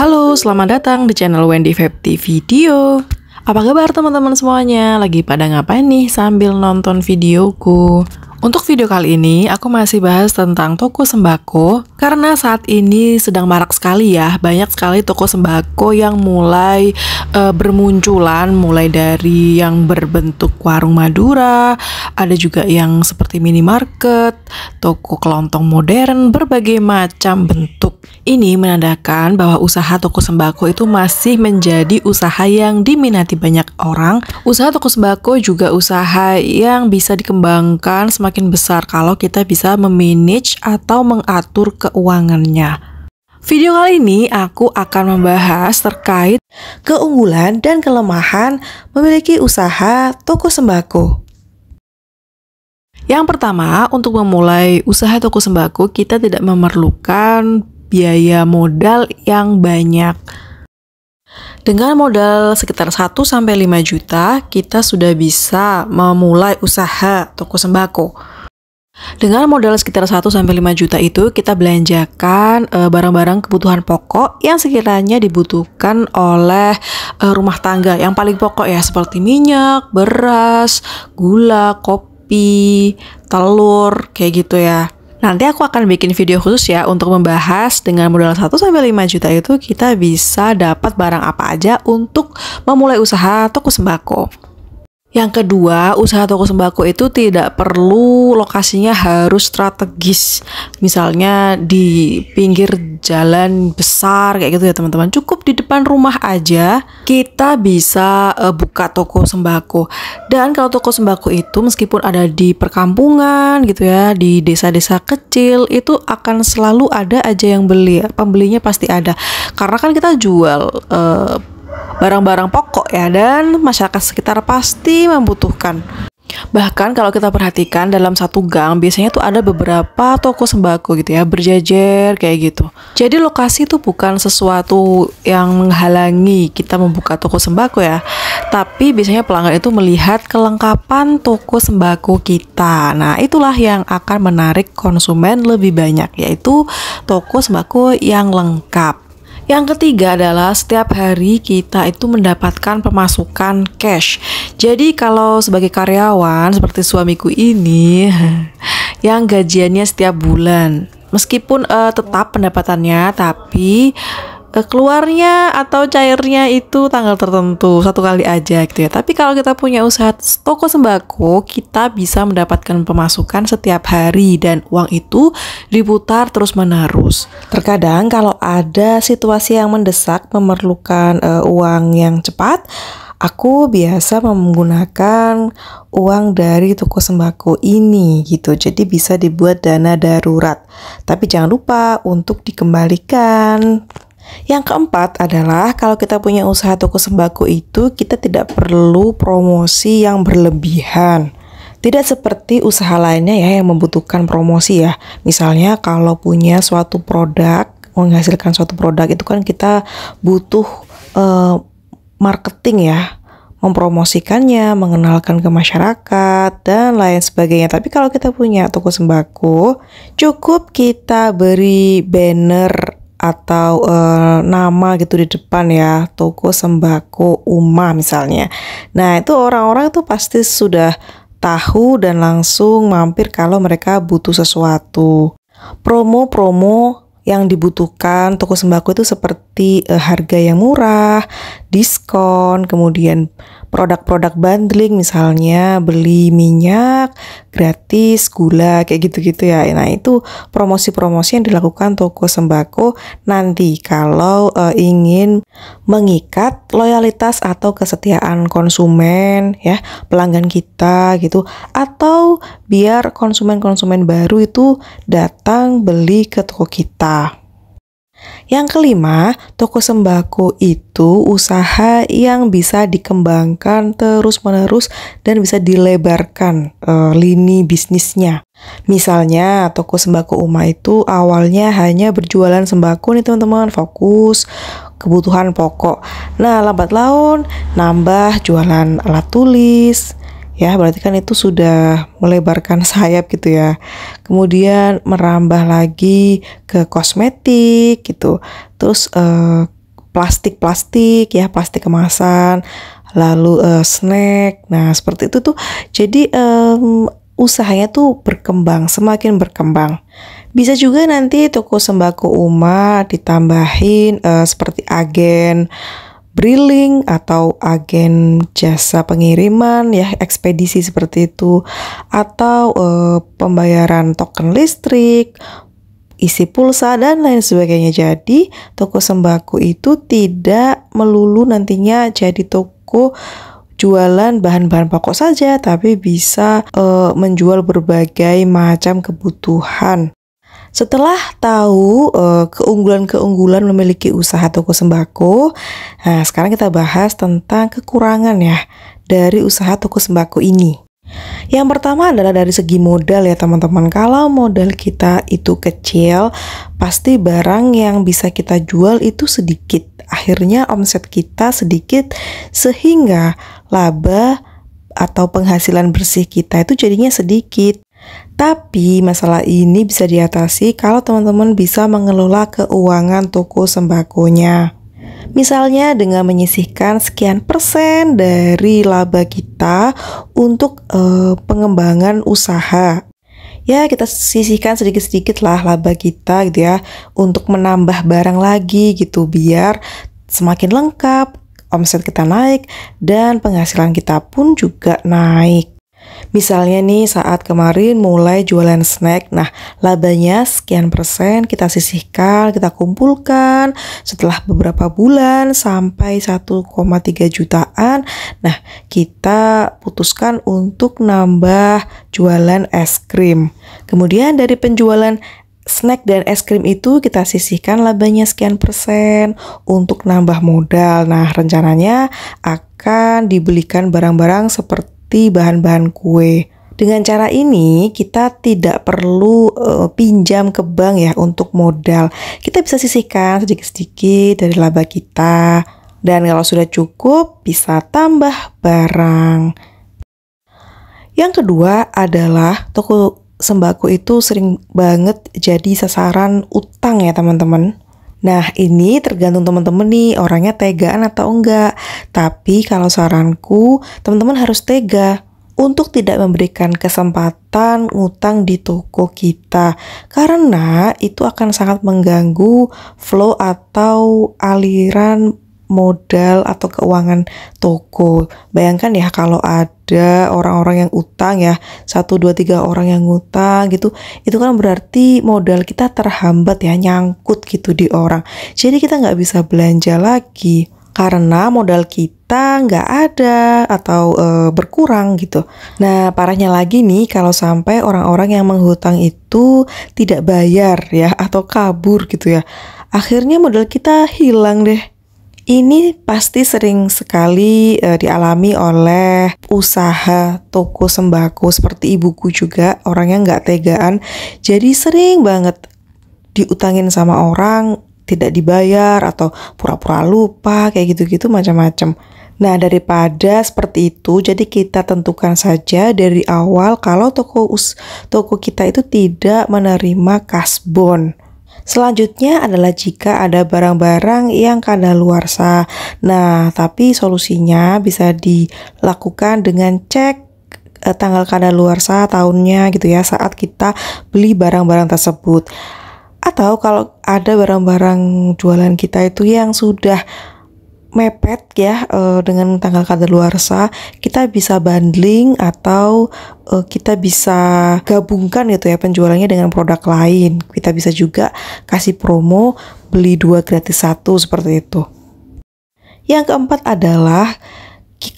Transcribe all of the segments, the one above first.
Halo, selamat datang di channel Wendy Febti Video. Apa kabar teman-teman semuanya? Lagi pada ngapain nih sambil nonton videoku? Untuk video kali ini, aku masih bahas tentang toko sembako. Karena saat ini sedang marak sekali ya, banyak sekali toko sembako yang mulai bermunculan. Mulai dari yang berbentuk warung Madura, ada juga yang seperti minimarket, toko kelontong modern, berbagai macam bentuk. Ini menandakan bahwa usaha toko sembako itu masih menjadi usaha yang diminati banyak orang. Usaha toko sembako juga usaha yang bisa dikembangkan semakin besar kalau kita bisa memanage atau mengatur keuangannya. Video kali ini aku akan membahas terkait keunggulan dan kelemahan memiliki usaha toko sembako. Yang pertama, untuk memulai usaha toko sembako kita tidak memerlukan biaya modal yang banyak. Dengan modal sekitar 1-5 juta, kita sudah bisa memulai usaha toko sembako. Dengan modal sekitar 1-5 juta itu, kita belanjakan barang-barang kebutuhan pokok yang sekiranya dibutuhkan oleh rumah tangga. Yang paling pokok ya, seperti minyak, beras, gula, kopi, telur, kayak gitu ya. Nanti aku akan bikin video khusus ya untuk membahas dengan modal 1-5 juta itu kita bisa dapat barang apa aja untuk memulai usaha toko sembako. Yang kedua, usaha toko sembako itu tidak perlu lokasinya harus strategis. Misalnya di pinggir jalan besar kayak gitu ya teman-teman. Cukup di depan rumah aja kita bisa buka toko sembako. Dan kalau toko sembako itu meskipun ada di perkampungan gitu ya, di desa-desa kecil, itu akan selalu ada aja yang beli. Pembelinya pasti ada. Karena kan kita jual barang-barang pokok ya, dan masyarakat sekitar pasti membutuhkan. Bahkan kalau kita perhatikan dalam satu gang biasanya tuh ada beberapa toko sembako gitu ya, berjejer kayak gitu. Jadi lokasi itu bukan sesuatu yang menghalangi kita membuka toko sembako ya, tapi biasanya pelanggan itu melihat kelengkapan toko sembako kita. Nah, itulah yang akan menarik konsumen lebih banyak, yaitu toko sembako yang lengkap. Yang ketiga adalah setiap hari kita itu mendapatkan pemasukan cash. Jadi kalau sebagai karyawan seperti suamiku ini yang gajiannya setiap bulan, meskipun tetap pendapatannya, tapi keluarnya atau cairnya itu tanggal tertentu, satu kali aja gitu ya. Tapi kalau kita punya usaha toko sembako, kita bisa mendapatkan pemasukan setiap hari dan uang itu diputar terus-menerus. Terkadang kalau ada situasi yang mendesak memerlukan uang yang cepat, aku biasa menggunakan uang dari toko sembako ini gitu. Jadi bisa dibuat dana darurat. Tapi jangan lupa untuk dikembalikan. Yang keempat adalah kalau kita punya usaha toko sembako itu kita tidak perlu promosi yang berlebihan. Tidak seperti usaha lainnya ya yang membutuhkan promosi ya. Misalnya kalau punya suatu produk, menghasilkan suatu produk itu kan kita butuh marketing ya, mempromosikannya, mengenalkan ke masyarakat, dan lain sebagainya. Tapi kalau kita punya toko sembako, cukup kita beri banner atau nama gitu di depan ya, toko sembako Uma misalnya. Nah, itu orang-orang itu pasti sudah tahu dan langsung mampir kalau mereka butuh sesuatu. Promo-promo yang dibutuhkan toko sembako itu seperti harga yang murah, diskon, kemudian produk-produk bundling, misalnya beli minyak gratis gula kayak gitu-gitu ya. Nah, itu promosi-promosi yang dilakukan toko sembako nanti kalau ingin mengikat loyalitas atau kesetiaan konsumen ya, pelanggan kita gitu, atau biar konsumen-konsumen baru itu datang beli ke toko kita. Yang kelima, toko sembako itu usaha yang bisa dikembangkan terus-menerus dan bisa dilebarkan lini bisnisnya. Misalnya, toko sembako Uma itu awalnya hanya berjualan sembako nih teman-teman, fokus kebutuhan pokok. Nah, lambat laun nambah jualan alat tulis, ya berarti kan itu sudah melebarkan sayap gitu ya. Kemudian merambah lagi ke kosmetik gitu, terus plastik-plastik ya, plastik kemasan, lalu snack. Nah, seperti itu tuh. Jadi usahanya tuh berkembang, semakin berkembang. Bisa juga nanti toko sembako umat ditambahin seperti agen briling atau agen jasa pengiriman ya, ekspedisi seperti itu, atau pembayaran token listrik, isi pulsa, dan lain sebagainya. Jadi toko sembako itu tidak melulu nantinya jadi toko jualan bahan-bahan pokok saja, tapi bisa menjual berbagai macam kebutuhan. Setelah tahu keunggulan-keunggulan memiliki usaha toko sembako, nah sekarang kita bahas tentang kekurangan ya dari usaha toko sembako ini. Yang pertama adalah dari segi modal ya teman-teman. Kalau modal kita itu kecil, pasti barang yang bisa kita jual itu sedikit. Akhirnya omset kita sedikit, sehingga laba atau penghasilan bersih kita itu jadinya sedikit. Tapi masalah ini bisa diatasi kalau teman-teman bisa mengelola keuangan toko sembakonya. Misalnya dengan menyisihkan sekian persen dari laba kita untuk pengembangan usaha. Ya, kita sisihkan sedikit-sedikit lah laba kita gitu ya, untuk menambah barang lagi gitu, biar semakin lengkap, omset kita naik, dan penghasilan kita pun juga naik. Misalnya nih saat kemarin mulai jualan snack, nah labanya sekian persen kita sisihkan, kita kumpulkan setelah beberapa bulan sampai 1,3 jutaan. Nah kita putuskan untuk nambah jualan es krim. Kemudian dari penjualan snack dan es krim itu kita sisihkan labanya sekian persen untuk nambah modal. Nah rencananya akan dibelikan barang-barang seperti bahan-bahan kue. Dengan cara ini kita tidak perlu pinjam ke bank ya untuk modal. Kita bisa sisihkan sedikit-sedikit dari laba kita, dan kalau sudah cukup bisa tambah barang. Yang kedua adalah toko sembako itu sering banget jadi sasaran utang ya teman-teman. Nah ini tergantung teman-teman nih orangnya tegaan atau enggak. Tapi kalau saranku teman-teman harus tega untuk tidak memberikan kesempatan ngutang di toko kita, karena itu akan sangat mengganggu flow atau aliran modal atau keuangan toko. Bayangkan ya kalau ada orang-orang yang utang ya, 1, 2, 3 orang yang ngutang gitu, itu kan berarti modal kita terhambat ya, nyangkut gitu di orang. Jadi kita nggak bisa belanja lagi karena modal kita nggak ada atau berkurang gitu. Nah parahnya lagi nih kalau sampai orang-orang yang menghutang itu tidak bayar ya, atau kabur gitu ya, akhirnya modal kita hilang deh. Ini pasti sering sekali dialami oleh usaha toko sembako seperti ibuku juga, orangnya nggak tegaan, jadi sering banget diutangin sama orang, tidak dibayar atau pura-pura lupa kayak gitu-gitu macam-macam. Nah daripada seperti itu, jadi kita tentukan saja dari awal kalau toko kita itu tidak menerima kasbon. Selanjutnya adalah jika ada barang-barang yang kadaluarsa. Nah, tapi solusinya bisa dilakukan dengan cek tanggal kadaluarsa tahunnya gitu ya, saat kita beli barang-barang tersebut. Atau kalau ada barang-barang jualan kita itu yang sudah mepet ya dengan tanggal kadaluarsa, kita bisa bundling atau kita bisa gabungkan gitu ya penjualannya dengan produk lain. Kita bisa juga kasih promo beli 2 gratis 1 seperti itu. Yang keempat adalah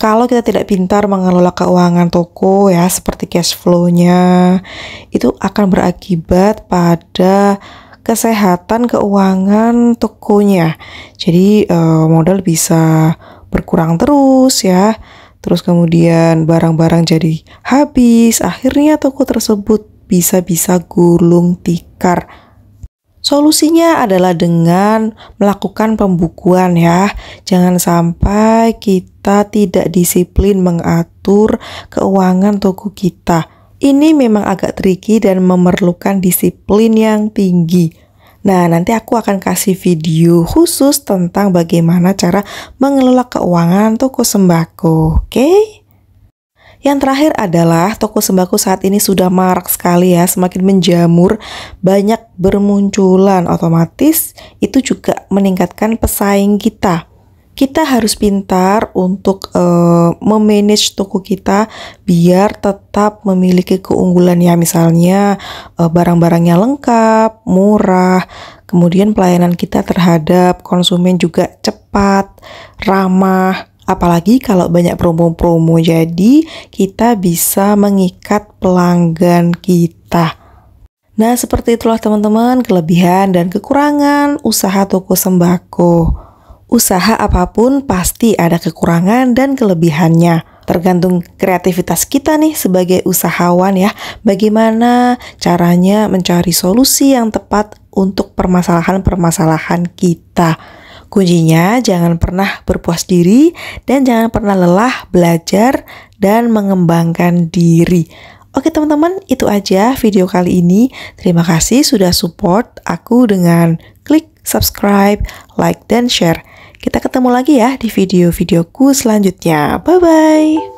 kalau kita tidak pintar mengelola keuangan toko ya, seperti cash flow-nya, itu akan berakibat pada kesehatan keuangan tokonya. Jadi modal bisa berkurang terus ya. Terus kemudian barang-barang jadi habis. Akhirnya toko tersebut bisa-bisa gulung tikar. Solusinya adalah dengan melakukan pembukuan ya. Jangan sampai kita tidak disiplin mengatur keuangan toko kita. Ini memang agak tricky dan memerlukan disiplin yang tinggi. Nah, nanti aku akan kasih video khusus tentang bagaimana cara mengelola keuangan toko sembako, oke? Yang terakhir adalah toko sembako saat ini sudah marak sekali ya, semakin menjamur, banyak bermunculan, otomatis itu juga meningkatkan pesaing kita. Kita harus pintar untuk memanage toko kita biar tetap memiliki keunggulan ya, misalnya barang-barangnya lengkap, murah, kemudian pelayanan kita terhadap konsumen juga cepat, ramah, apalagi kalau banyak promo-promo, jadi kita bisa mengikat pelanggan kita. Nah, seperti itulah teman-teman kelebihan dan kekurangan usaha toko sembako. Usaha apapun pasti ada kekurangan dan kelebihannya. Tergantung kreativitas kita nih sebagai usahawan ya. Bagaimana caranya mencari solusi yang tepat untuk permasalahan-permasalahan kita. Kuncinya jangan pernah berpuas diri dan jangan pernah lelah belajar dan mengembangkan diri. Oke teman-teman, itu aja video kali ini. Terima kasih sudah support aku dengan klik subscribe, like, dan share. Kita ketemu lagi ya di video-videoku selanjutnya. Bye-bye!